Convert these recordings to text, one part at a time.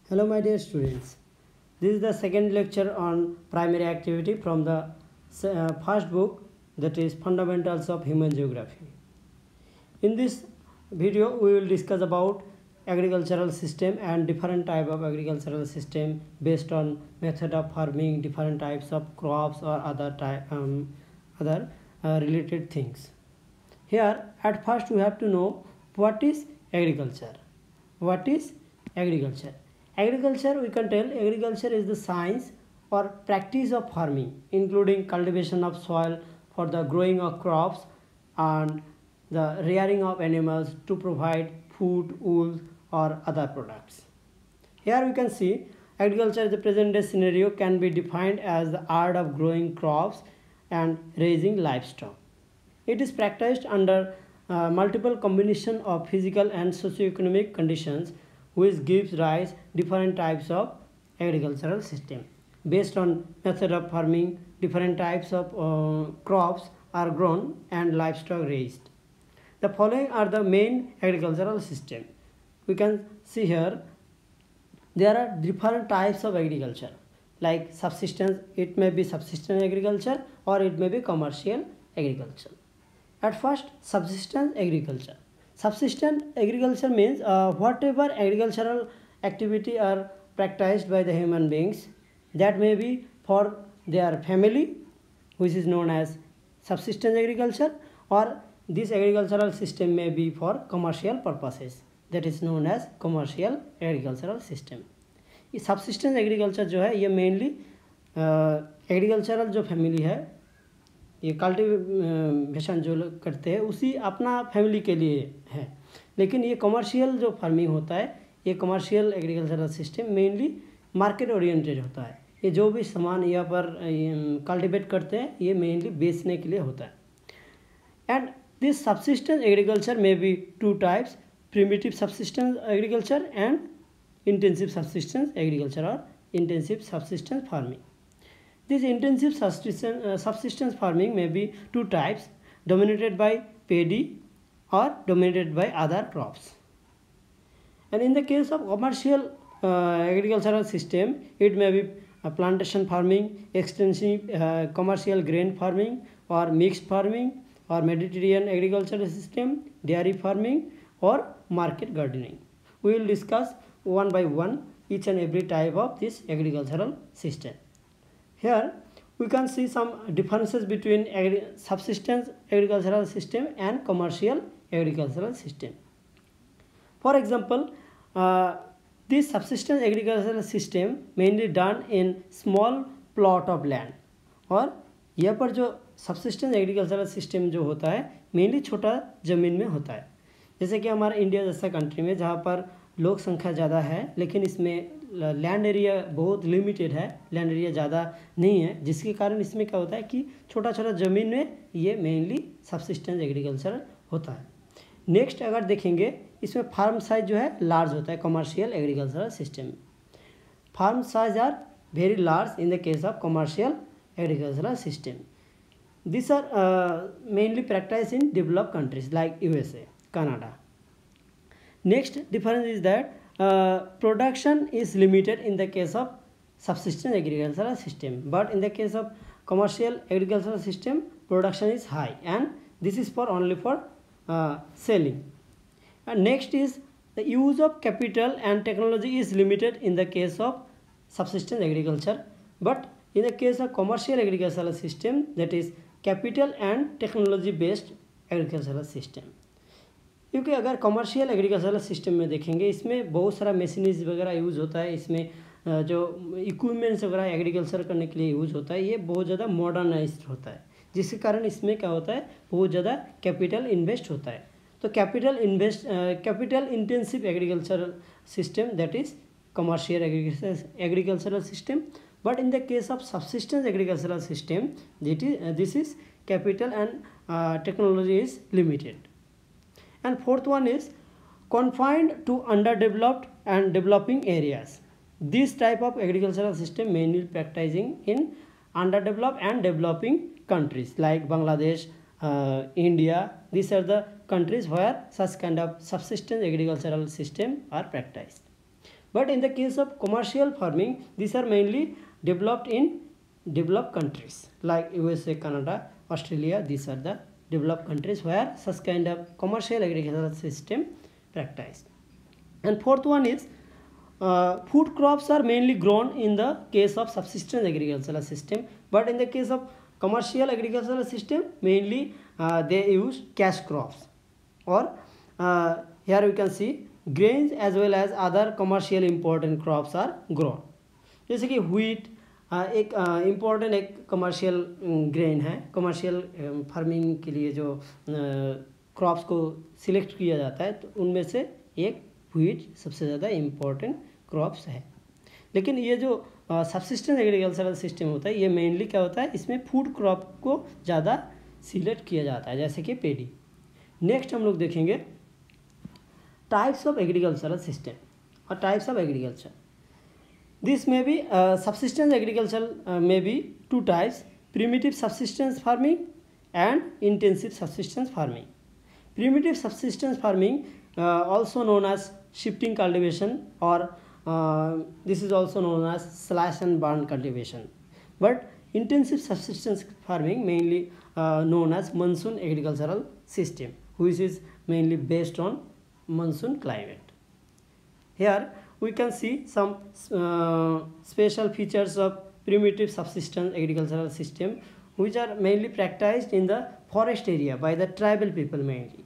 Hello my dear students. This is the second lecture on primary activity from the first book, that is Fundamentals of Human Geography. In this video we will discuss about agricultural system and different type of agricultural system based on method of farming, different types of crops or other related things. Here at first we have to know what is agriculture. What is agriculture? Agriculture, we can tell agriculture is the science or practice of farming, including cultivation of soil for the growing of crops and the rearing of animals to provide food, wool or other products. Here we can see agriculture in the present day scenario can be defined as the art of growing crops and raising livestock. It is practiced under multiple combination of physical and socio-economic conditions, which gives rise different types of agricultural system. Based on method of farming, different types of crops are grown and livestock raised. The following are the main agricultural system. We can see here there are different types of agriculture, like subsistence. It may be subsistence agriculture or it may be commercial agriculture. At first, subsistence agriculture. Subsistence agriculture means whatever agricultural activity are practiced by the human beings, that may be for their family, which is known as subsistence agriculture, or this agricultural system may be for commercial purposes, that is known as commercial agricultural system. ये subsistence agriculture जो है ये mainly agricultural जो family है, ये cultivation जो लोग करते हैं उसी अपना फैमिली के लिए है, लेकिन ये कमर्शियल जो फार्मिंग होता है, ये commercial agricultural system mainly market oriented होता है. ये जो भी सामान यहाँ पर कल्टिवेट करते हैं ये मेनली बेचने के लिए होता है. एंड दिस सबसिस्टेंस एग्रीकल्चर में बी two types, primitive subsistence agriculture and intensive subsistence agriculture और intensive subsistence farming. This intensive subsistence farming may be two types, dominated by paddy or dominated by other crops. And in the case of commercial agricultural system, it may be plantation farming, extensive commercial grain farming or mixed farming or Mediterranean agricultural system, dairy farming or market gardening. We will discuss one by one each and every type of this agricultural system. Here we can see some differences between subsistence agricultural system and commercial agricultural system. For example, this subsistence agricultural system mainly done in small plot of land, और यहाँ पर जो subsistence agricultural system जो होता है mainly छोटा ज़मीन में होता है. जैसे कि हमारा इंडिया जैसा कंट्री में जहाँ पर लोग संख्या ज़्यादा है लेकिन इसमें लैंड एरिया बहुत लिमिटेड है, लैंड एरिया ज़्यादा नहीं है, जिसके कारण इसमें क्या होता है कि छोटा छोटा ज़मीन में ये मेनली सबसिस्टेंस एग्रीकल्चर होता है. नेक्स्ट अगर देखेंगे इसमें फार्म साइज जो है लार्ज होता है commercial agricultural system. Farm size are very large in the case of commercial agricultural system. This are mainly practice in developed countries like USA, Canada. Next difference is that production is limited in the case of subsistence agricultural system, but in the case of commercial agricultural system production is high, and this is for only for selling. And next is the use of capital and technology is limited in the case of subsistence agriculture, but in the case of commercial agricultural system, that is capital and technology based agricultural system. क्योंकि अगर commercial agricultural system में देखेंगे इसमें बहुत सारा machineries वगैरह use होता है, इसमें जो इक्विपमेंट्स वगैरह एग्रीकल्चर करने के लिए यूज़ होता है ये बहुत ज़्यादा मॉडर्नाइज्ड होता है, जिसके कारण इसमें क्या होता है बहुत ज़्यादा कैपिटल इन्वेस्ट होता है. तो capital intensive agricultural system that is commercial agricultural system, but in the case of subsistence agricultural system this is capital and technology is limited. And fourth one is confined to underdeveloped and developing areas. This type of agricultural system mainly practicing in underdeveloped and developing countries like Bangladesh, India. These are the countries where such kind of subsistence agricultural system are practiced. But in the case of commercial farming, these are mainly developed in developed countries like USA, Canada, Australia. These are the developed countries where such kind of commercial agricultural system practiced. And fourth one is food crops are mainly grown in the case of subsistence agricultural system, but in the case of commercial agricultural system mainly they use cash crops. Or here we can see grains as well as other commercial important crops are grown. जैसे कि wheat एक important एक commercial grain है, commercial farming के लिए जो crops को select किया जाता है तो उनमें से एक व्हीट सबसे ज़्यादा इम्पोर्टेंट क्रॉप्स है। लेकिन ये जो सब्सिस्टेंस एग्रीकल्चरल सिस्टम होता है ये मेनली क्या होता है, इसमें फूड क्रॉप को ज़्यादा सिलेक्ट किया जाता है, जैसे कि पेडी। नेक्स्ट हम लोग देखेंगे टाइप्स ऑफ एग्रीकल्चरल सिस्टम और types of agriculture. This may be subsistence agriculture may be two types: primitive subsistence farming and intensive subsistence farming. Primitive subsistence farming, also known as shifting cultivation, or this is also known as slash and burn cultivation. But intensive subsistence farming mainly known as monsoon agricultural system, which is mainly based on monsoon climate. Here we can see some special features of primitive subsistence agricultural system which are mainly practiced in the forest area by the tribal people mainly.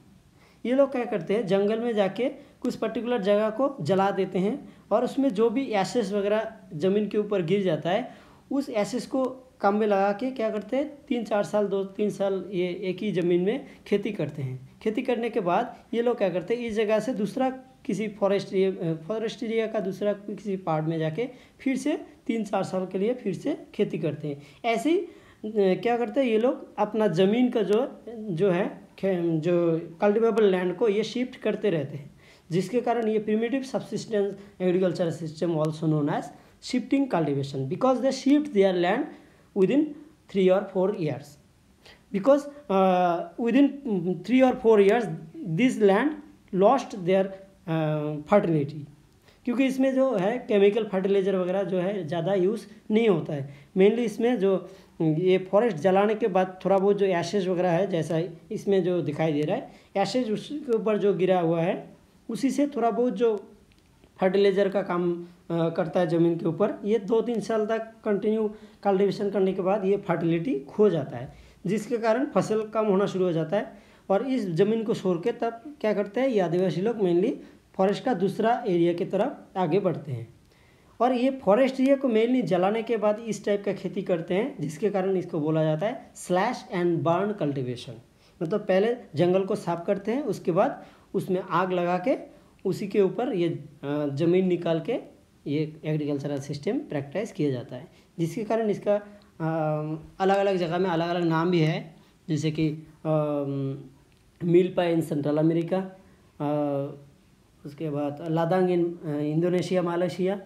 ये लोग क्या करते हैं, जंगल में जाके कुछ particular जगह को जला देते हैं और उसमें जो भी एसेस वगैरह ज़मीन के ऊपर गिर जाता है उस एसेस को काम में लगा के क्या करते हैं 3-4 साल 2-3 साल ये एक ही ज़मीन में खेती करते हैं। खेती करने के बाद ये लोग क्या करते हैं, इस जगह से दूसरा किसी फॉरेस्ट एरिया का दूसरा किसी पार्ट में जाके फिर से 3-4 साल के लिए फिर से खेती करते हैं। ऐसे ही क्या करते हैं ये लोग अपना ज़मीन का जो है जो कल्टिवेबल लैंड को ये शिफ्ट करते रहते हैं, जिसके कारण ये primitive subsistence agriculture system also known as shifting cultivation, because they shift their land within 3 or 4 years. Because within 3 or 4 years this land lost their fertility, क्योंकि इसमें जो है केमिकल फर्टिलाइज़र वगैरह जो है ज़्यादा यूज़ नहीं होता है। मेनली इसमें जो ये फॉरेस्ट जलाने के बाद थोड़ा बहुत जो एशेज वगैरह है, जैसा इसमें जो दिखाई दे रहा है एशेज उसके ऊपर जो गिरा हुआ है उसी से थोड़ा बहुत जो फर्टिलाइज़र का काम करता है ज़मीन के ऊपर। ये 2-3 साल तक कंटिन्यू कल्टिवेशन करने के बाद ये फर्टिलिटी खो जाता है, जिसके कारण फसल कम होना शुरू हो जाता है और इस ज़मीन को छोड़ के तब क्या करते हैं ये आदिवासी लोग मेनली फॉरेस्ट का दूसरा एरिया की तरफ आगे बढ़ते हैं। और ये फॉरेस्ट एरिया को मेनली जलाने के बाद इस टाइप का खेती करते हैं, जिसके कारण इसको बोला जाता है स्लैश एंड बर्न कल्टिवेशन। मतलब पहले जंगल को साफ करते हैं, उसके बाद उसमें आग लगा के उसी के ऊपर ये ज़मीन निकाल के ये एग्रीकल्चरल सिस्टम प्रैक्टिस किया जाता है, जिसके कारण इसका अलग अलग जगह में अलग अलग नाम भी है, जैसे कि मिल्पा इन सेंट्रल अमेरिका, उसके बाद ladang in Indonesia, Malaysia.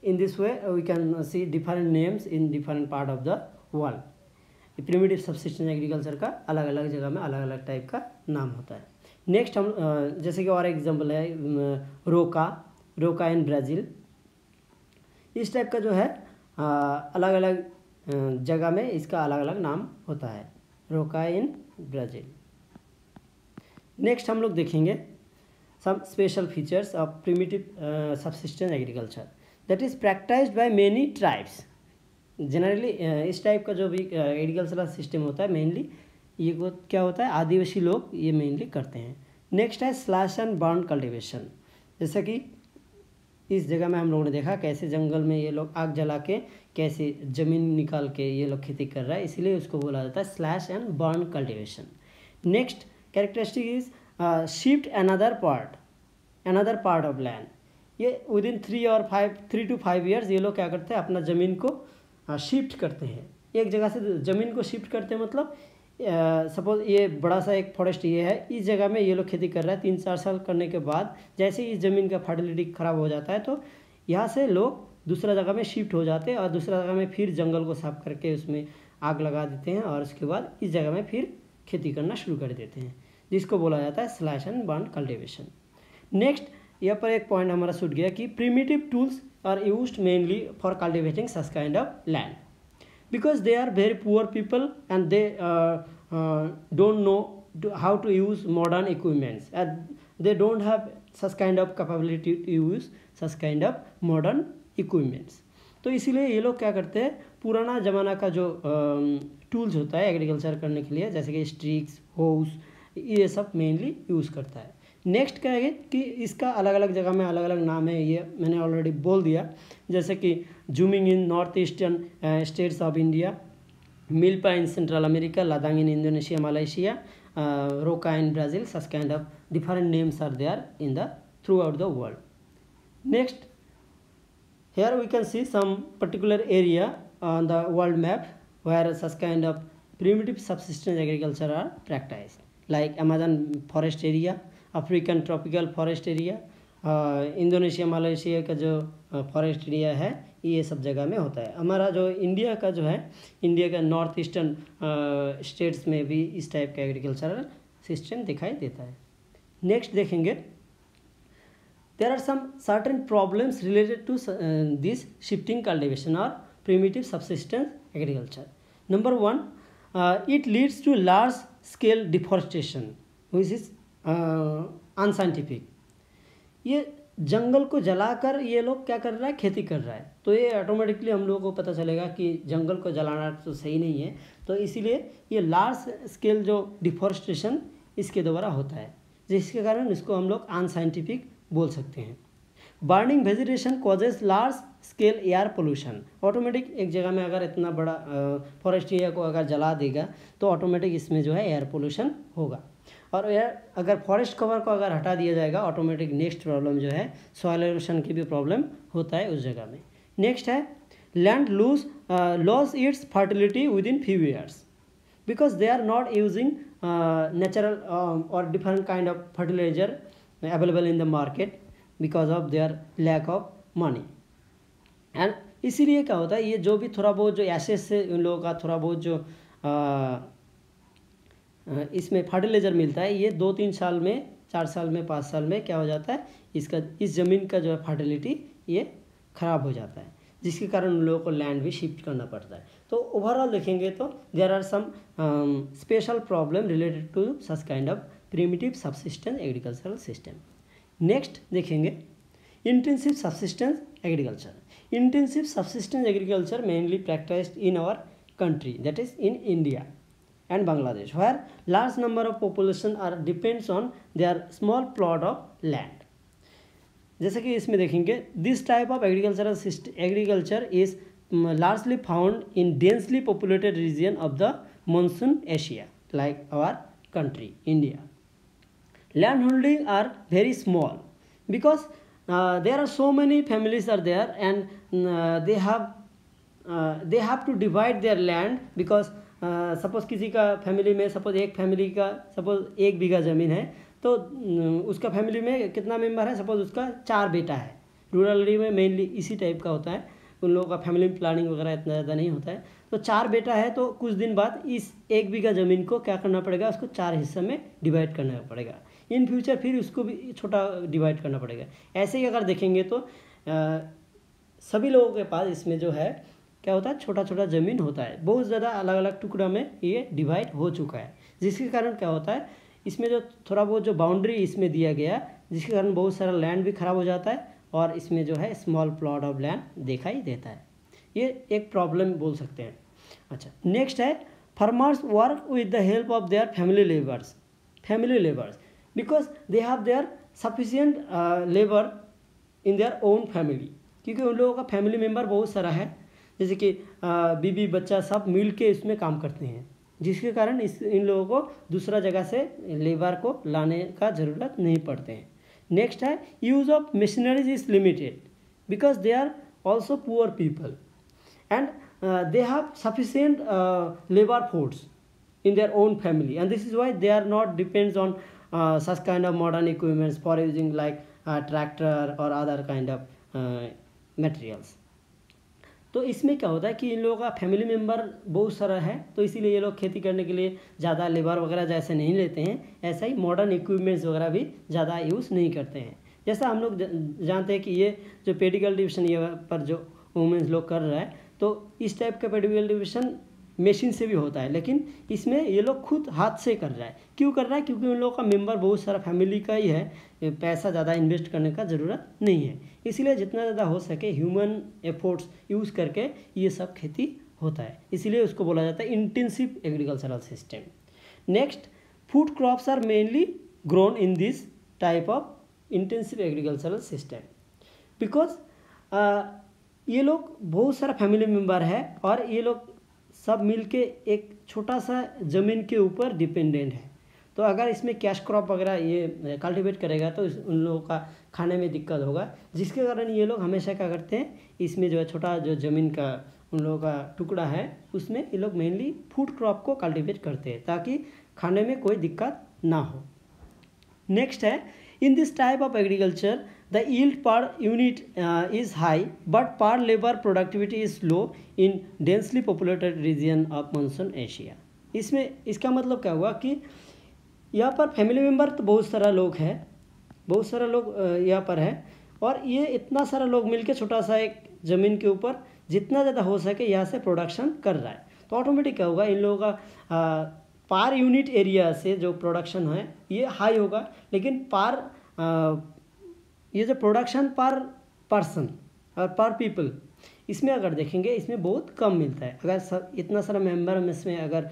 In this way we can see different names in different part of the world. Primitive subsistence agriculture का अलग अलग जगह में अलग अलग टाइप का नाम होता है। नेक्स्ट हम जैसे कि और एग्जांपल है रोका इन ब्राज़ील। इस टाइप का जो है अलग अलग जगह में इसका अलग अलग नाम होता है, रोका इन ब्राज़ील। नेक्स्ट हम लोग देखेंगे some special features of primitive subsistence agriculture that is practised by many tribes. Generally इस टाइप का जो भी एग्रीकल्चरल सिस्टम होता है मेनली ये क्या होता है आदिवासी लोग ये मेनली करते हैं। नेक्स्ट है स्लैश एंड बर्न कल्टिवेशन। जैसा कि इस जगह में हम लोगों ने देखा कैसे जंगल में ये लोग आग जला के कैसे ज़मीन निकाल के ये लोग खेती कर रहा है, इसलिए उसको बोला जाता है slash and burn cultivation. Next characteristic is shift another part of land. ये विदिन 3 to 5 ईयर्स ये लोग क्या करते हैं अपना ज़मीन को शिफ्ट करते हैं, एक जगह से ज़मीन को शिफ्ट करते हैं। मतलब सपोज ये बड़ा सा एक फॉरेस्ट ये है, इस जगह में ये लोग खेती कर रहा है, 3-4 साल करने के बाद जैसे ही इस ज़मीन का फर्टिलिटी ख़राब हो जाता है तो यहाँ से लोग दूसरा जगह में शिफ्ट हो जाते हैं और दूसरा जगह में फिर जंगल को साफ करके उसमें आग लगा देते हैं और उसके बाद इस जगह में फिर खेती करना शुरू कर देते हैं, जिसको बोला जाता है slash and burn cultivation. Next यहाँ पर एक पॉइंट हमारा छूट गया कि primitive tools are used mainly for cultivating such kind of land because they are very poor people and they don't know how to use modern equipments and they don't have such kind of capability to use such kind of modern equipments. तो इसीलिए ये लोग क्या करते हैं, पुराना ज़माना का जो टूल्स होता है एग्रीकल्चर करने के लिए, जैसे कि स्ट्रिक्स, होस, ये सब मेनली यूज़ करता है. नेक्स्ट क्या है कि इसका अलग अलग जगह में अलग अलग नाम है, ये मैंने ऑलरेडी बोल दिया, जैसे कि jhuming in north eastern states of India, milpa in Central America, ladang in Indonesia Malaysia, roca in Brazil, such kind of different names are there in the throughout the world. Next here we can see some particular area on the world map where such kind of primitive subsistence agriculture are practiced, like Amazon forest area, African tropical forest area, Indonesia Malaysia का जो forest area है, ये सब जगह में होता है. हमारा जो इंडिया का जो है, इंडिया का नॉर्थ ईस्टर्न स्टेट्स में भी इस टाइप का एग्रीकल्चरल सिस्टम दिखाई देता है. नेक्स्ट देखेंगे, there are some certain problems related to this shifting cultivation or primitive subsistence agriculture. Number one, it leads to large scale deforestation which is unscientific. ये जंगल को जलाकर ये लोग क्या कर रहा है, खेती कर रहा है, तो ये ऑटोमेटिकली हम लोगों को पता चलेगा कि जंगल को जलाना तो सही नहीं है. तो इसीलिए ये लार्ज स्केल जो डिफॉरेस्टेशन इसके द्वारा होता है, जिसके कारण इसको हम लोग अनसाइंटिफिक बोल सकते हैं. Burning vegetation causes large scale air pollution. Automatic एक जगह में अगर इतना बड़ा फॉरेस्ट एरिया को अगर जला देगा तो ऑटोमेटिक इसमें जो है एयर पोल्यूशन होगा. और एयर अगर फॉरेस्ट कवर को अगर हटा दिया जाएगा, ऑटोमेटिक नेक्स्ट प्रॉब्लम जो है सॉइल एरोशन की भी प्रॉब्लम होता है उस जगह में. नेक्स्ट है land loss its fertility within few years because they are not using natural और different kind of fertiliser available in the market because of their lack of money. And इसीलिए क्या होता है, ये जो भी थोड़ा बहुत जो एसेस से उन लोगों का थोड़ा बहुत जो इसमें फर्टिलाइज़र मिलता है, ये 2-3 साल में, 4 साल में, 5 साल में क्या हो जाता है, इसका इस ज़मीन का जो है फर्टिलिटी ये ख़राब हो जाता है, जिसके कारण उन लोगों को लैंड भी शिफ्ट करना पड़ता है. तो ओवरऑल देखेंगे तो there are some special problem related to such kind of primitive subsistence agricultural system. Next देखेंगे intensive subsistence agriculture. Intensive subsistence agriculture mainly practised in our country, that is in India and Bangladesh, where large number of population are depends on their small plot of land. जैसे कि इसमें देखेंगे, this type of agriculture is largely found in densely populated region of the monsoon Asia like our country India. Land holding are very small because there are so many families are there and they have to divide their land because suppose किसी का family में, suppose एक family का suppose 1 बीघा ज़मीन है, तो उसका family में कितना मेंबर है, सपोज उसका 4 बेटा है. रूरल एरिया में मेनली इसी टाइप का होता है, उन लोगों का फैमिली प्लानिंग वगैरह इतना ज़्यादा नहीं होता है. तो 4 बेटा है, तो कुछ दिन बाद इस 1 बीघा ज़मीन को क्या करना पड़ेगा, उसको 4 हिस्से में डिवाइड करना पड़ेगा. इन फ्यूचर फिर उसको भी छोटा डिवाइड करना पड़ेगा. ऐसे ही अगर देखेंगे तो सभी लोगों के पास इसमें जो है क्या होता है, छोटा छोटा ज़मीन होता है, बहुत ज़्यादा अलग अलग टुकड़ा में ये डिवाइड हो चुका है, जिसके कारण क्या होता है, इसमें जो थोड़ा बहुत जो बाउंड्री इसमें दिया गया, जिसके कारण बहुत सारा लैंड भी ख़राब हो जाता है और इसमें जो है स्मॉल प्लॉट ऑफ लैंड दिखाई देता है. ये एक प्रॉब्लम बोल सकते हैं. अच्छा, नेक्स्ट है farmers work with the help of their family labours because they have their sufficient labour in their own family. क्योंकि उन लोगों का फैमिली मेम्बर बहुत सारा है, जैसे कि बीबी बच्चा सब मिल के इसमें काम करते हैं, जिसके कारण इन लोगों को दूसरा जगह से लेबर को लाने का ज़रूरत नहीं पड़ते हैं. नेक्स्ट है use of machineries is limited because they are also poor people and they have sufficient labor force in their own family, and this is why they are not depends on such kind of modern equipments for using like tractor or other kind of materials. तो इसमें क्या होता है कि इन लोगों का family member बहुत सारा है, तो इसीलिए ये लोग खेती करने के लिए ज़्यादा लेबर वगैरह जैसे नहीं लेते हैं, ऐसा ही मॉडर्न इक्विपमेंट्स वगैरह भी ज़्यादा यूज़ नहीं करते हैं, जैसा हम लोग जानते हैं कि ये जो पेडी कल्टीवेशन ये पर जो वुमेन्स लोग कर रहा है, तो इस टाइप का पेडी कल्टीवेशन मशीन से भी होता है, लेकिन इसमें ये लोग खुद हाथ से कर रहा है। क्यों कर रहा है? क्योंकि उन लोगों का मेंबर बहुत सारा फैमिली का ही है, पैसा ज़्यादा इन्वेस्ट करने का ज़रूरत नहीं है, इसलिए जितना ज़्यादा हो सके ह्यूमन एफर्ट्स यूज़ करके ये सब खेती होता है, इसीलिए उसको बोला जाता है intensive agricultural system. Next, food crops are mainly grown in this type of intensive agricultural system because ये लोग बहुत सारा फैमिली मेम्बर है और ये लोग सब मिलके एक छोटा सा ज़मीन के ऊपर डिपेंडेंट है। तो अगर इसमें कैश क्रॉप वगैरह ये कल्टीवेट करेगा तो उन लोगों का खाने में दिक्कत होगा, जिसके कारण ये लोग हमेशा क्या करते हैं, इसमें जो है छोटा जो ज़मीन का उन लोगों का टुकड़ा है उसमें ये लोग मेनली फूड क्रॉप को कल्टीवेट करते हैं ताकि खाने में कोई दिक्कत ना हो। नेक्स्ट है, इन this type of agriculture the yield per unit is high but per labor productivity is low in densely populated region of monsoon Asia। इसमें इसका मतलब क्या हुआ कि यहाँ पर फैमिली मेम्बर तो बहुत सारा लोग है, बहुत सारा लोग यहाँ पर है और ये इतना सारा लोग मिलके छोटा सा एक ज़मीन के ऊपर जितना ज़्यादा हो सके यहाँ से प्रोडक्शन कर रहा है, तो ऑटोमेटिक क्या होगा, इन लोगों का पर यूनिट एरिया से जो प्रोडक्शन है ये हाई होगा, लेकिन ये जो प्रोडक्शन पर पर्सन और पर पीपल इसमें अगर देखेंगे इसमें बहुत कम मिलता है। अगर इतना सारा मेंबर में इसमें अगर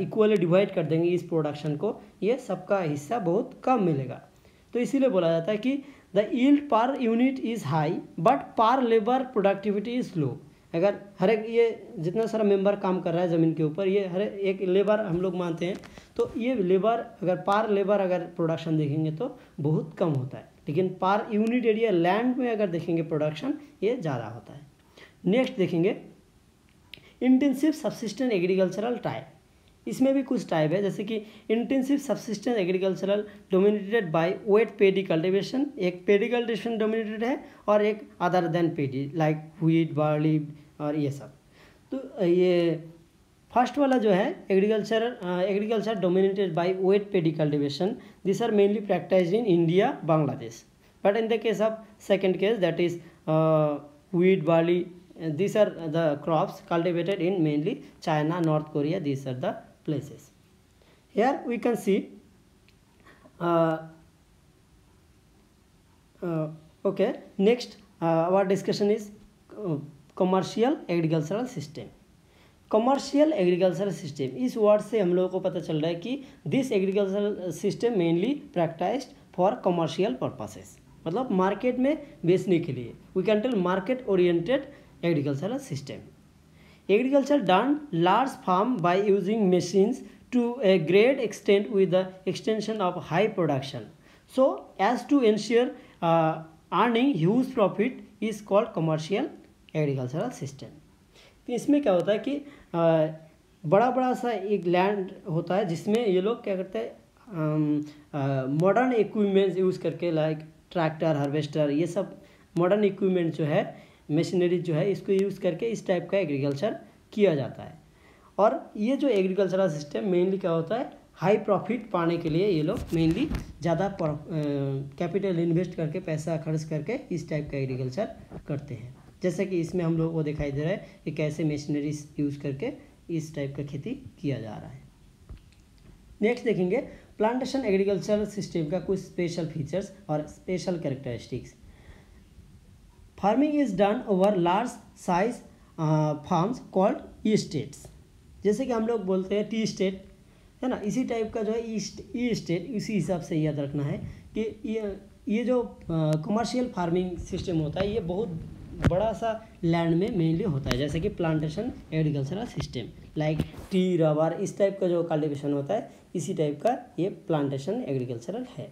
इक्वली डिवाइड कर देंगे इस प्रोडक्शन को, ये सबका हिस्सा बहुत कम मिलेगा। तो इसीलिए बोला जाता है कि the yield per unit is high but पर लेबर प्रोडक्टिविटी इज़ लो। अगर हर एक ये जितना सारा मेंबर काम कर रहा है ज़मीन के ऊपर, ये हर एक लेबर हम लोग मानते हैं, तो ये लेबर अगर पर लेबर अगर प्रोडक्शन देखेंगे तो बहुत कम होता है, लेकिन पर यूनिट एरिया लैंड में अगर देखेंगे प्रोडक्शन ये ज़्यादा होता है। नेक्स्ट देखेंगे इंटेंसिव सब्सिस्टेंस एग्रीकल्चरल टाइप। इसमें भी कुछ टाइप है, जैसे कि intensive subsistence agricultural dominated by wet paddy cultivation, एक पेडी कल्टीवेशन डोमिनेटेड है और एक other than paddy like wheat, barley और ये सब। तो ये फर्स्ट वाला जो है agriculture dominated by wet paddy cultivation, this are mainly practised in India, Bangladesh, but in the case of second case that is wheat, barley, these are the crops cultivated in mainly China, North Korea, these are the places. Here we can see okay, next our discussion is commercial agricultural system। Commercial agricultural system, इस word से हम लोगों को पता चल रहा है कि this agricultural system mainly practised for commercial purposes, मतलब मार्केट में बेचने के लिए। We can tell market oriented agricultural system. Agriculture done large farm by using machines to a great extent with the extension of high production so as to ensure earning huge profit is called commercial agricultural system. इसमें क्या होता है कि बड़ा बड़ा सा एक land होता है जिसमें ये लोग क्या करते हैं, मॉडर्न इक्विपमेंट्स यूज़ करके लाइक ट्रैक्टर, हार्वेस्टर, ये सब मॉडर्न इक्विपमेंट जो है, मशीनरी जो है, इसको यूज़ करके इस टाइप का एग्रीकल्चर किया जाता है। और ये जो एग्रीकल्चरल सिस्टम मेनली क्या होता है, हाई प्रॉफिट पाने के लिए ये लोग मेनली ज़्यादा कैपिटल इन्वेस्ट करके, पैसा खर्च करके इस टाइप का एग्रीकल्चर करते हैं। जैसे कि इसमें हम लोगों को दिखाई दे रहा है कि कैसे मशीनरीज यूज़ करके इस टाइप का खेती किया जा रहा है। नेक्स्ट देखेंगे प्लांटेशन एग्रीकल्चरल सिस्टम का कुछ स्पेशल फीचर्स और special characteristics. Farming is done over large size farms called E states. जैसे कि हम लोग बोलते हैं टी स्टेट, है ना, इसी टाइप का जो है ई स्टेट, इसी हिसाब से याद रखना है कि ये जो कमर्शियल फार्मिंग सिस्टम होता है ये बहुत बड़ा सा लैंड में मेनली होता है। जैसे कि plantation agricultural system like T, rubber, इस टाइप का जो कल्टीवेशन होता है इसी टाइप का ये प्लांटेशन एग्रीकल्चरल है।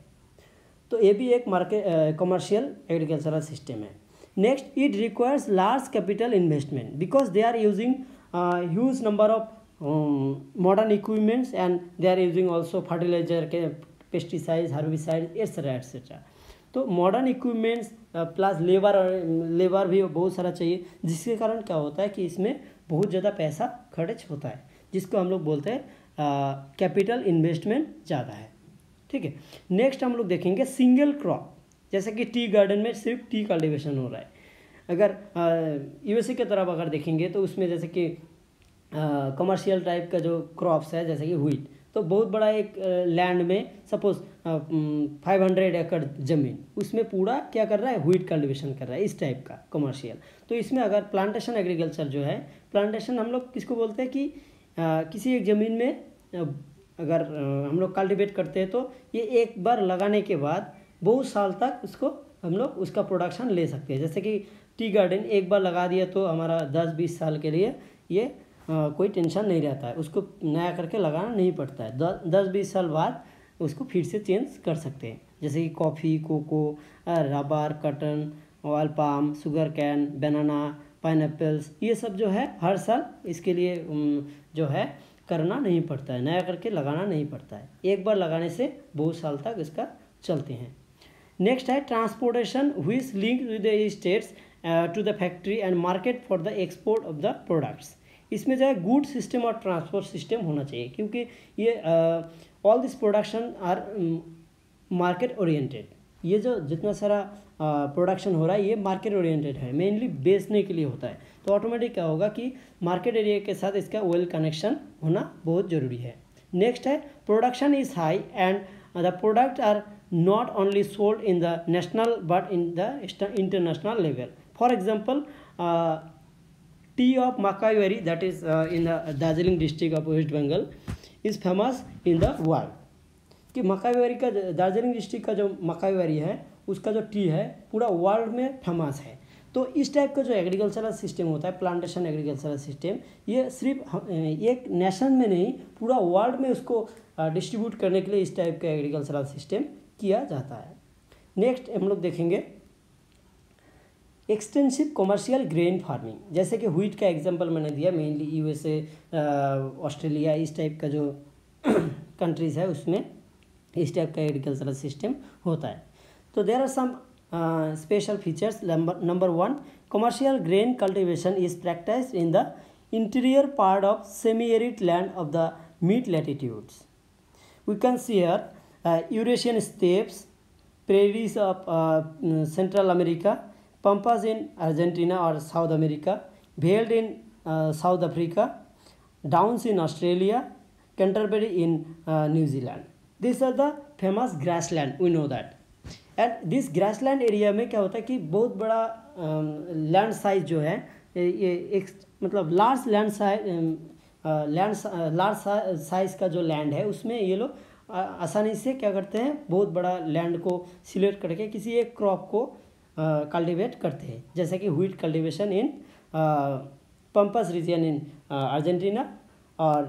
तो ये भी एक मार्केट कमर्शियल एग्रीकल्चरल सिस्टम है। Next, it requires large capital investment because they are using huge number of modern equipments and they are using also fertiliser के पेस्टिसाइड्स, हर्बिसाइड्स एट्सेट्रा एट्सेट्रा। तो modern equipments plus labour भी बहुत सारा चाहिए, जिसके कारण क्या होता है कि इसमें बहुत ज़्यादा पैसा खर्च होता है, जिसको हम लोग बोलते हैं कैपिटल इन्वेस्टमेंट ज़्यादा है। ठीक है, नेक्स्ट हम लोग देखेंगे सिंगल क्रॉप। जैसे कि टी गार्डन में सिर्फ टी कल्टिवेशन हो रहा है। अगर यूएसए की तरफ अगर देखेंगे तो उसमें जैसे कि कमर्शियल टाइप का जो क्रॉप्स है जैसे कि व्हीट, तो बहुत बड़ा एक लैंड में सपोज 500 एकड़ ज़मीन, उसमें पूरा क्या कर रहा है, व्हीट कल्टिवेशन कर रहा है, इस टाइप का कमर्शियल। तो इसमें अगर प्लांटेशन एग्रीकल्चर जो है, प्लांटेशन हम लोग किसको बोलते हैं कि किसी एक ज़मीन में अगर हम लोग कल्टिवेट करते हैं तो ये एक बार लगाने के बाद बहुत साल तक उसको हम लोग उसका प्रोडक्शन ले सकते हैं। जैसे कि टी गार्डन एक बार लगा दिया तो हमारा 10-20 साल के लिए ये कोई टेंशन नहीं रहता है, उसको नया करके लगाना नहीं पड़ता है। 10-20 साल बाद उसको फिर से चेंज कर सकते हैं। जैसे कि coffee, cocoa, rubber, cotton, oil palm, sugar cane, banana, pineapples, ये सब जो है हर साल इसके लिए जो है करना नहीं पड़ता है, नया करके लगाना नहीं पड़ता है। एक बार लगाने से बहुत साल तक इसका चलते हैं। नेक्स्ट है transportation which link with the states to the factory and market for the export of the products. इसमें जो है गुड सिस्टम और ट्रांसपोर्ट सिस्टम होना चाहिए, क्योंकि ये all this production are market oriented. ये जो जितना सारा प्रोडक्शन हो रहा है ये मार्केट ओरिएंटेड है, मेनली बेचने के लिए होता है। तो ऑटोमेटिक क्या होगा कि मार्केट एरिया के साथ इसका वेल कनेक्शन होना बहुत ज़रूरी है। नेक्स्ट है production is high and the product are not only sold in the national but in the international level. For example, tea of Makaibari, that is in the Darjeeling district of West Bengal, is famous in the world. कि मकाईवारी का, Darjeeling district का जो मकाईवारी है उसका जो T है पूरा world में फेमस है। तो इस टाइप का जो एग्रीकल्चरल सिस्टम होता है, प्लांटेशन एग्रीकल्चरल सिस्टम, ये सिर्फ एक नेशन में नहीं पूरा वर्ल्ड में उसको डिस्ट्रीब्यूट करने के लिए इस टाइप का एग्रीकल्चरल सिस्टम किया जाता है। नेक्स्ट हम लोग देखेंगे एक्सटेंसिव कमर्शियल ग्रेन फार्मिंग। जैसे कि व्हीट का एग्जांपल मैंने दिया, मेनली यूएसए, ऑस्ट्रेलिया, इस टाइप का जो कंट्रीज़ है उसमें इस टाइप का एग्रीकल्चरल सिस्टम होता है। तो there are some special features. Number 1, commercial grain cultivation is practised in the interior part of semi arid land of the mid latitudes. We can see here Eurasian steppes, prairies of Central America, pampas in Argentina or South America, veld in South Africa, downs in Australia, Canterbury in New Zealand. These are the famous grassland, we know that. And this grassland area में क्या होता है कि बहुत बड़ा land size जो है, ये एक मतलब लार्ज लैंड साइज का जो लैंड है उसमें ये लोग आसानी से क्या करते हैं, बहुत बड़ा लैंड को सिलेक्ट करके किसी एक क्रॉप को कल्टीवेट करते हैं। जैसे कि wheat cultivation in Pampas region in Argentina और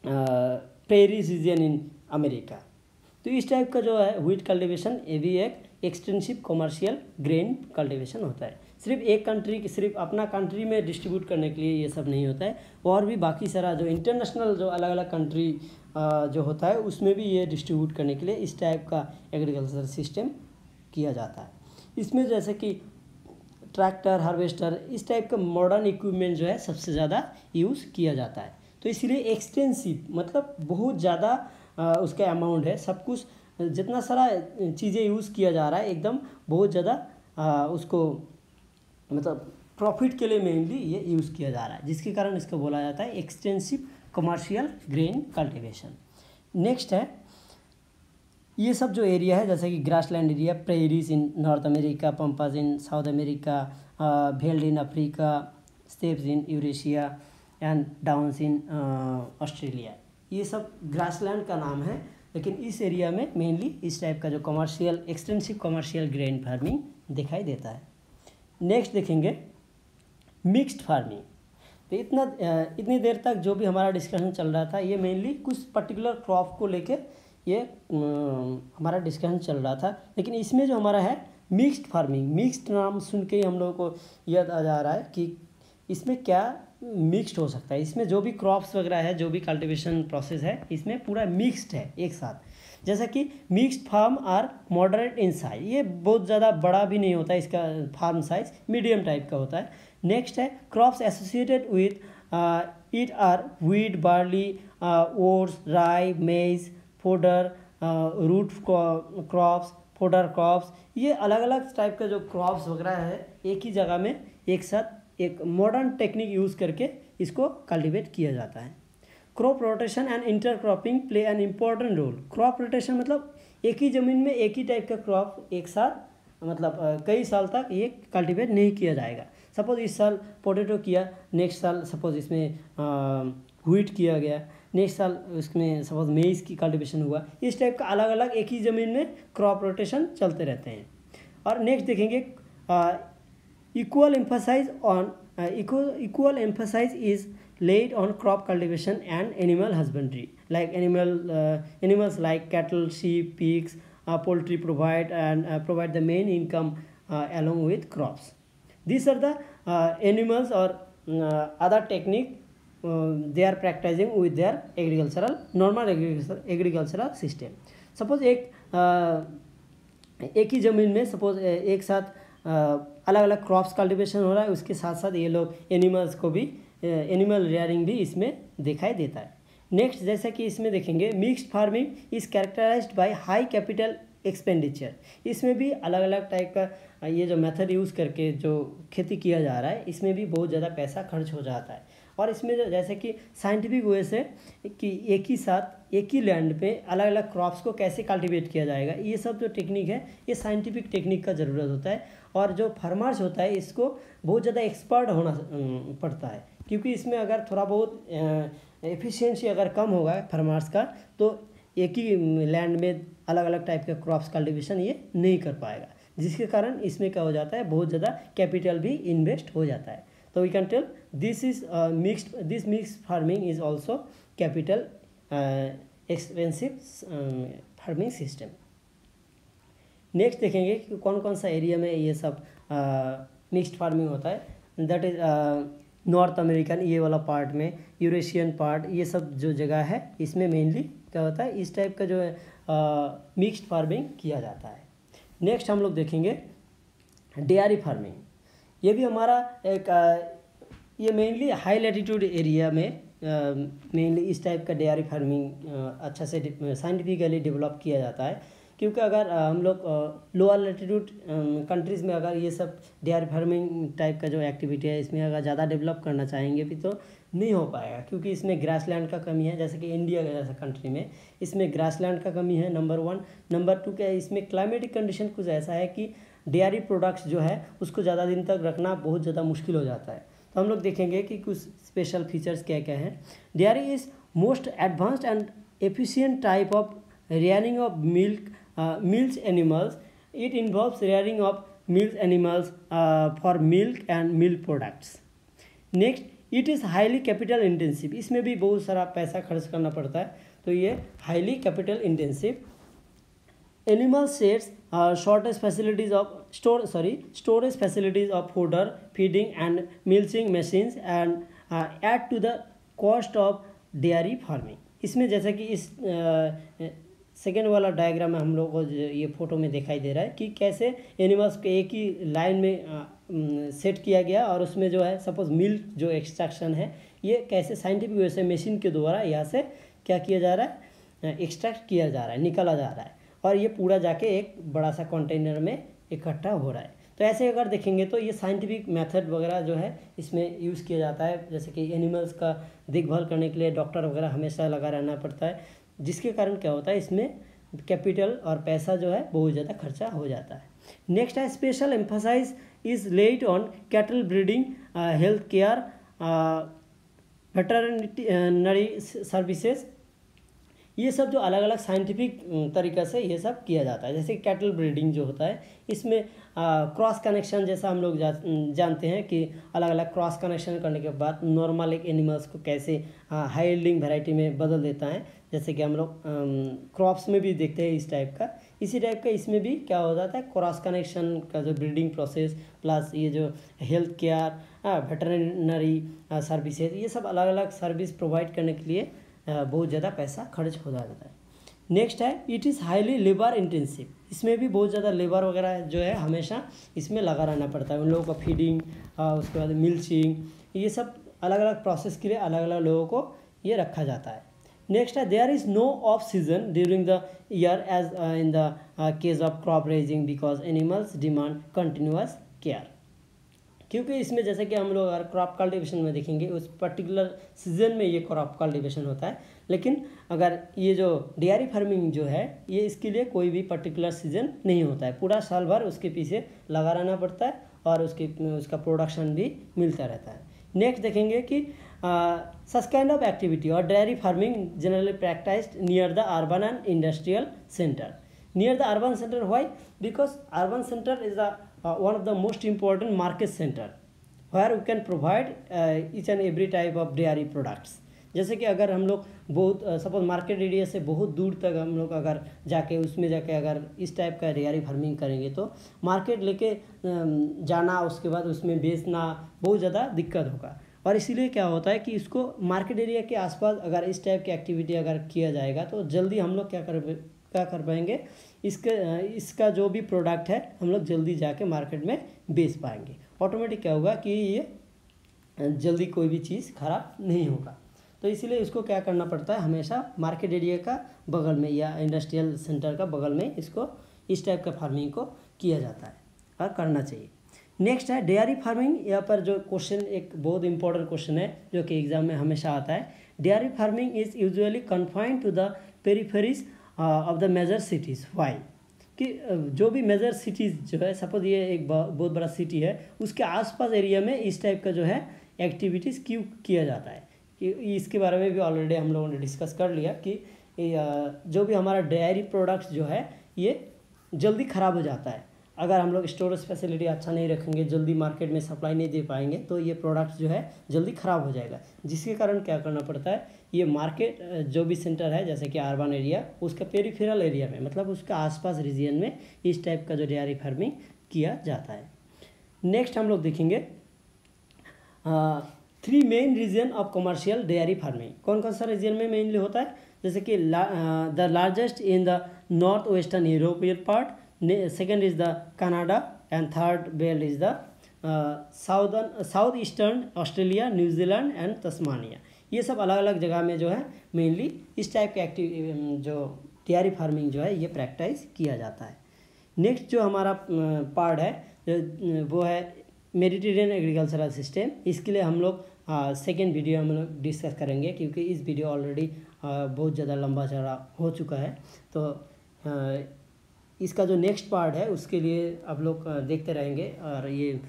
प्रेरीज रीजन इन अमेरिका। तो इस टाइप का जो है व्हीट कल्टीवेशन, ये भी एक एक्सटेंसिव कमर्शियल ग्रेन कल्टीवेशन होता है। सिर्फ एक कंट्री की, सिर्फ अपना कंट्री में डिस्ट्रीब्यूट करने के लिए ये सब नहीं होता है, और भी बाकी सारा जो इंटरनेशनल जो अलग अलग कंट्री जो होता है उसमें भी ये डिस्ट्रीब्यूट करने के लिए इस टाइप का एग्रीकल्चर सिस्टम किया जाता है। इसमें जैसे कि ट्रैक्टर, हार्वेस्टर, इस टाइप का मॉडर्न इक्विपमेंट जो है सबसे ज़्यादा यूज़ किया जाता है। तो इसलिए एक्सटेंसिव मतलब बहुत ज़्यादा उसका अमाउंट है, सब कुछ जितना सारा चीज़ें यूज़ किया जा रहा है एकदम बहुत ज़्यादा उसको मतलब प्रॉफिट के लिए मेनली ये यूज़ किया जा रहा है, जिसके कारण इसको बोला जाता है extensive commercial grain cultivation. Next है ये सब जो एरिया है जैसे कि grassland area, prairies in North America, pampas in South America, veld in Africa, steppes in Eurasia and downs in Australia, ये सब ग्रासलैंड का नाम है। लेकिन इस एरिया में मेनली इस टाइप का जो commercial extensive commercial grain farming दिखाई देता है। नेक्स्ट देखेंगे मिक्स्ड फार्मिंग। तो इतनी देर तक जो भी हमारा डिस्कशन चल रहा था ये मेनली कुछ पर्टिकुलर क्रॉप को लेके ये हमारा डिस्कशन चल रहा था। लेकिन इसमें जो हमारा है मिक्स्ड फार्मिंग, मिक्स्ड नाम सुन के ही हम लोगों को याद आ जा रहा है कि इसमें क्या मिक्स्ड हो सकता है। इसमें जो भी क्रॉप्स वगैरह है, जो भी कल्टीवेशन प्रोसेस है, इसमें पूरा मिक्स्ड है एक साथ। जैसा कि mixed farm are moderate in size, ये बहुत ज़्यादा बड़ा भी नहीं होता है, इसका फार्म साइज मीडियम टाइप का होता है। नेक्स्ट है crops associated with it are wheat, barley, oats, rye, maize, fodder, root crops, fodder crops, ये अलग अलग टाइप का जो क्रॉप्स वगैरह है एक ही जगह में एक साथ एक मॉडर्न टेक्निक यूज़ करके इसको कल्टीवेट किया जाता है। Crop rotation and intercropping play an important role. Crop rotation मतलब एक ही ज़मीन में एक ही टाइप का क्रॉप एक साथ मतलब कई साल तक ये कल्टीवेट नहीं किया जाएगा। सपोज इस साल पोटैटो किया, नेक्स्ट साल सपोज इसमें व्हीट किया गया, नेक्स्ट साल उसमें सपोज मेज़ की कल्टीवेशन हुआ। इस टाइप का अलग अलग एक ही ज़मीन में क्रॉप रोटेशन चलते रहते हैं। और नेक्स्ट देखेंगे equal emphasise is laid on crop cultivation and animal husbandry, like animals like cattle, sheep, pigs, poultry provide the main income along with crops. These are the animals or other technique they are practicing with their normal agricultural system. Suppose एक ही ज़मीन में suppose एक साथ अलग अलग crops cultivation हो रहा है, उसके साथ साथ ये लोग एनिमल्स को भी एनिमल रेयरिंग भी इसमें दिखाई देता है। नेक्स्ट जैसा कि इसमें देखेंगे mixed farming is characterised by high capital expenditure. इसमें भी अलग अलग टाइप का ये जो मेथड यूज़ करके जो खेती किया जा रहा है इसमें भी बहुत ज़्यादा पैसा खर्च हो जाता है। और इसमें जैसे कि साइंटिफिक वे से कि एक ही साथ एक ही लैंड पे अलग अलग क्रॉप्स को कैसे कल्टीवेट किया जाएगा, ये सब जो टेक्निक है ये साइंटिफिक टेक्निक का ज़रूरत होता है। और जो फार्मर्स होता है इसको बहुत ज़्यादा एक्सपर्ट होना पड़ता है, क्योंकि इसमें अगर थोड़ा बहुत एफिशिएंसी अगर कम होगा फार्मर्स का तो एक ही लैंड में अलग अलग टाइप के क्रॉप्स कल्टीवेशन ये नहीं कर पाएगा, जिसके कारण इसमें क्या हो जाता है बहुत ज़्यादा कैपिटल भी इन्वेस्ट हो जाता है। तो we can tell this mixed farming is also capital expensive farming system. Next देखेंगे कि कौन कौन सा एरिया में ये सब मिक्स्ड फार्मिंग होता है। दैट इज नॉर्थ अमेरिकन ये वाला पार्ट में, यूरेशियन पार्ट, ये सब जो जगह है इसमें मेनली क्या होता है इस टाइप का जो है मिक्स्ड फार्मिंग किया जाता है। नेक्स्ट हम लोग देखेंगे डेयरी फार्मिंग। ये भी हमारा एक ये मेनली हाई लैटिट्यूड एरिया में मेनली इस टाइप का डेयरी फार्मिंग अच्छा से साइंटिफिकली डेवलप किया जाता है, क्योंकि अगर हम लोग लोअर लैटिट्यूड कंट्रीज़ में अगर ये सब डेयरी फार्मिंग टाइप का जो एक्टिविटी है इसमें अगर ज़्यादा डेवलप करना चाहेंगे भी तो नहीं हो पाएगा, क्योंकि इसमें ग्रासलैंड का कमी है। जैसे कि इंडिया जैसा कंट्री में इसमें ग्रासलैंड का कमी है, नंबर 1। नंबर 2 क्या है, इसमें क्लाइमेटिक कंडीशन कुछ ऐसा है कि डेयरी प्रोडक्ट्स जो है उसको ज़्यादा दिन तक रखना बहुत ज़्यादा मुश्किल हो जाता है। तो हम लोग देखेंगे कि कुछ स्पेशल फीचर्स क्या क्या हैं। Dairy is most advanced and efficient type of rearing of milk animals. It involves rearing of milk animals for milk and milk products. Next, it is highly capital intensive. इसमें भी बहुत सारा पैसा खर्च करना पड़ता है, तो ये highly capital intensive. Animal sheds storage facilities of fodder, feeding and milking machines and add to the cost of dairy farming. इसमें जैसा कि इस सेकेंड वाला डायग्राम में हम लोग को ये फोटो में दिखाई दे रहा है कि कैसे एनिमल्स को एक ही लाइन में सेट किया गया और उसमें जो है सपोज मिल्क जो एक्सट्रैक्शन है ये कैसे साइंटिफिक वे से मशीन के द्वारा यहाँ से क्या किया जा रहा है, एक्सट्रैक्ट किया जा रहा है, निकाला जा रहा है और ये पूरा जाके एक बड़ा सा कंटेनर में इकट्ठा हो रहा है। तो ऐसे अगर देखेंगे तो ये साइंटिफिक मेथड वगैरह जो है इसमें यूज़ किया जाता है। जैसे कि एनिमल्स का देखभाल करने के लिए डॉक्टर वगैरह हमेशा लगा रहना पड़ता है, जिसके कारण क्या होता है इसमें कैपिटल और पैसा जो है बहुत ज़्यादा खर्चा हो जाता है। नेक्स्ट है special emphasise is laid on cattle breeding, health care, veterinary services. ये सब जो अलग अलग साइंटिफिक तरीक़ा से ये सब किया जाता है। जैसे कैटल ब्रीडिंग जो होता है इसमें क्रॉस कनेक्शन जैसा हम लोग जानते हैं कि अलग अलग क्रॉस कनेक्शन करने के बाद नॉर्मल एक एनिमल्स को कैसे हाई यील्डिंग वैरायटी में बदल देता है, जैसे कि हम लोग क्रॉप्स में भी देखते हैं इस टाइप का। इसी टाइप का इसमें भी क्या हो जाता है, क्रॉस कनेक्शन का जो ब्रीडिंग प्रोसेस प्लस ये जो हेल्थ केयर, वेटरनरी सर्विसेज, ये सब अलग अलग सर्विस प्रोवाइड करने के लिए बहुत ज़्यादा पैसा खर्च हो जाता है। नेक्स्ट है it is highly labour intensive. इसमें भी बहुत ज़्यादा लेबर वगैरह जो है हमेशा इसमें लगा रहना पड़ता है। उन लोगों का फीडिंग, उसके बाद मिल्चिंग, ये सब अलग अलग प्रोसेस के लिए अलग अलग लोगों को ये रखा जाता है। नेक्स्ट है there is no off season during the year as in the case of crop raising because animals demand continuous care. क्योंकि इसमें जैसे कि हम लोग अगर क्रॉप कल्टीवेशन में देखेंगे उस पर्टिकुलर सीजन में ये क्रॉप कल्टीवेशन होता है, लेकिन अगर ये जो डेयरी फार्मिंग जो है ये इसके लिए कोई भी पर्टिकुलर सीजन नहीं होता है, पूरा साल भर उसके पीछे लगा रहना पड़ता है और उसका प्रोडक्शन भी मिलता रहता है। नेक्स्ट देखेंगे कि सच काइंड ऑफ एक्टिविटी और dairy farming generally practised near the urban and industrial centre. Near the urban center, why? Because urban center is one of the most important market center where we can provide each and every type of dairy products। जैसे कि अगर हम लोग बहुत suppose market area से बहुत दूर तक हम लोग अगर जाके उसमें जाके अगर इस टाइप का डेयरी फार्मिंग करेंगे तो मार्केट लेके जाना, उसके बाद उसमें बेचना बहुत ज़्यादा दिक्कत होगा। और इसीलिए क्या होता है कि इसको मार्केट एरिया के आसपास अगर इस टाइप की एक्टिविटी अगर किया जाएगा तो जल्दी हम लोग क्या कर पाएंगे, इसका जो भी प्रोडक्ट है हम लोग जल्दी जाके मार्केट में बेच पाएंगे। ऑटोमेटिक क्या होगा कि ये जल्दी कोई भी चीज़ ख़राब नहीं होगा। तो इसीलिए इसको क्या करना पड़ता है, हमेशा मार्केट एरिया का बगल में या इंडस्ट्रियल सेंटर का बगल में इसको इस टाइप का फार्मिंग को किया जाता है और करना चाहिए। नेक्स्ट है डेयरी फार्मिंग। यहाँ पर जो क्वेश्चन एक बहुत इंपॉर्टेंट क्वेश्चन है जो कि एग्जाम में हमेशा आता है। Dairy farming is usually confined to the peripheries of the major cities. Why? कि जो भी मेजर सिटीज़ जो है, सपोज ये एक बहुत बड़ा सिटी है, उसके आसपास एरिया में इस टाइप का जो है एक्टिविटीज़ क्यों किया जाता है, कि इसके बारे में भी ऑलरेडी हम लोगों ने डिस्कस कर लिया कि जो भी हमारा डेयरी प्रोडक्ट्स जो है ये जल्दी ख़राब हो जाता है। अगर हम लोग स्टोरेज फैसिलिटी अच्छा नहीं रखेंगे, जल्दी मार्केट में सप्लाई नहीं दे पाएंगे तो ये प्रोडक्ट्स जो है जल्दी ख़राब हो जाएगा, जिसके कारण क्या करना पड़ता है, ये मार्केट जो भी सेंटर है जैसे कि अर्बन एरिया, उसका पेरिफेरल एरिया में मतलब उसका आसपास रीजन में इस टाइप का जो डेयरी फार्मिंग किया जाता है। नेक्स्ट हम लोग देखेंगे 3 main region of commercial dairy farming. कौन कौन सा रीजन में मेनली होता है, जैसे कि the largest in the north western European part, second is the Canada and third belt is the south eastern Australia, New Zealand and Tasmania. ये सब अलग अलग जगह में जो है मेनली इस टाइप के जो डेयरी फार्मिंग जो है ये प्रैक्टिस किया जाता है। नेक्स्ट जो हमारा पार्ट है वो है मेडिटेरियन एग्रीकल्चरल सिस्टम। इसके लिए हम लोग सेकेंड वीडियो हम लोग डिस्कस करेंगे, क्योंकि इस वीडियो ऑलरेडी बहुत ज़्यादा लंबा चौड़ा हो चुका है। तो इसका जो नेक्स्ट पार्ट है उसके लिए आप लोग देखते रहेंगे और ये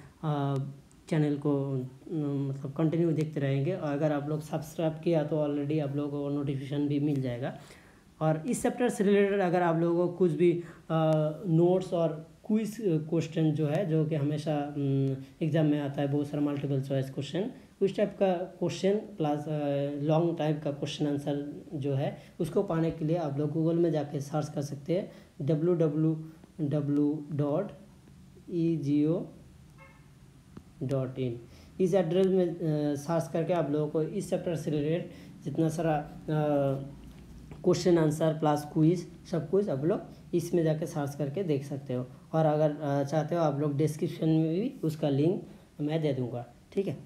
चैनल को मतलब कंटिन्यू देखते रहेंगे। और अगर आप लोग सब्सक्राइब किया तो ऑलरेडी आप लोगों को नोटिफिकेशन भी मिल जाएगा। और इस चैप्टर से रिलेटेड अगर आप लोगों को कुछ भी नोट्स और क्विज क्वेश्चन जो है, जो कि हमेशा एग्ज़ाम में आता है, बहुत सारा मल्टीपल चॉइस क्वेश्चन, उस टाइप का क्वेश्चन प्लस लॉन्ग टाइप का क्वेश्चन आंसर जो है उसको पाने के लिए आप लोग गूगल में जाके सर्च कर सकते हैं www.egeo.in। इस एड्रेस में सर्च करके आप लोगों को इस चैप्टर से रिलेटेड जितना सारा क्वेश्चन आंसर प्लस क्विज सब कुछ आप लोग इसमें जाके सर्च करके देख सकते हो। और अगर चाहते हो आप लोग डिस्क्रिप्शन में भी उसका लिंक मैं दे दूँगा, ठीक है।